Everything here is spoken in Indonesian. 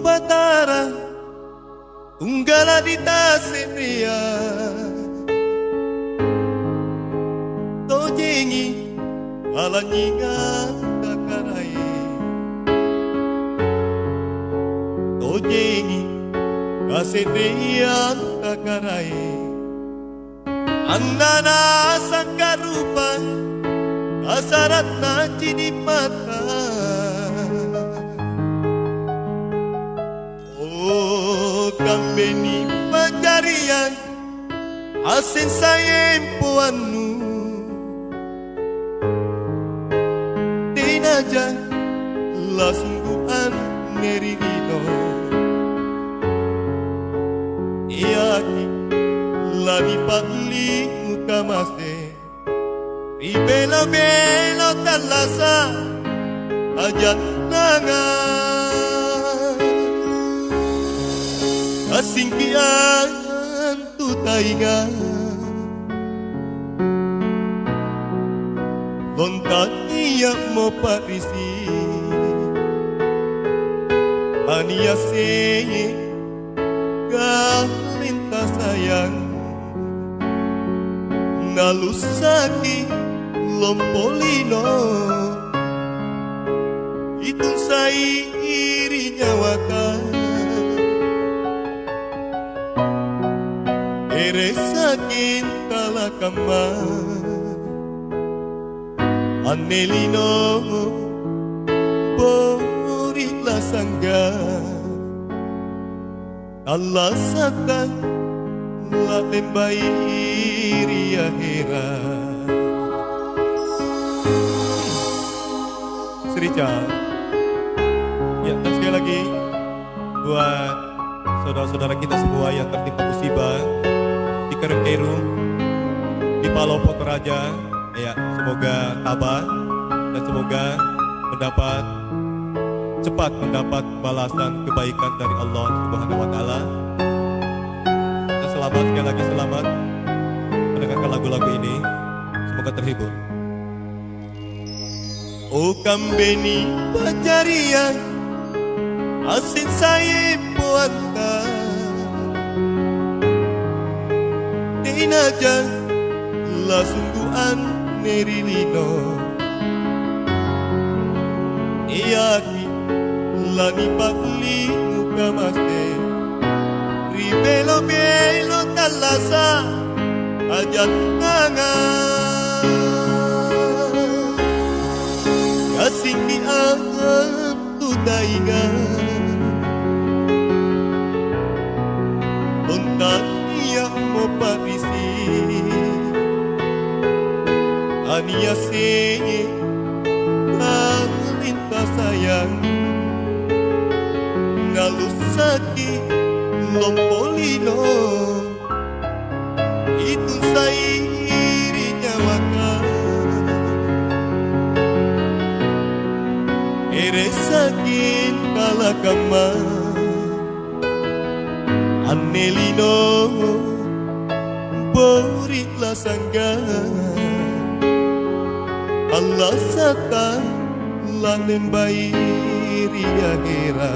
batara unggala di tasenia tojengi alanyinga kakarai tojengi kasenia kakarai andana sangkarupa asarat naci di mata. Oh kambeni pencarian asin saya empuanmu tinaja la sungguhan neririno iaki la dipatli mukamase Belo-belo talasa ajat nangan Kasingkian tutaingan Lontat niya mo parisi Ania seye kalinta sayang Nalusaki Lompolino itu sairinya waka eresakin talakama Anelino borila sangga Allah satan laten bairi hera Srica. Ya, dan sekali lagi buat saudara-saudara kita semua yang tertimpa musibah di Kerengkeru, di Palopo Toraja, ya semoga tabah dan semoga cepat mendapat balasan kebaikan dari Allah Subhanahu wa taala. Dan selamat sekali lagi selamat mendengarkan lagu-lagu ini. Semoga terhibur. O kambeni pacarian asin saya puanta tinaja la sungguhan nerilino iaki la nipatli mukamaste ribelo-belo talasa ajat nangan Kasingki aham tutaingan Lontat niya mo parisi Ania seye kalinta sayang Nalusaki lompolino Itu sairinya waka Eresakin kalakama Anelino borila sangga Allah sata lalembai ria hera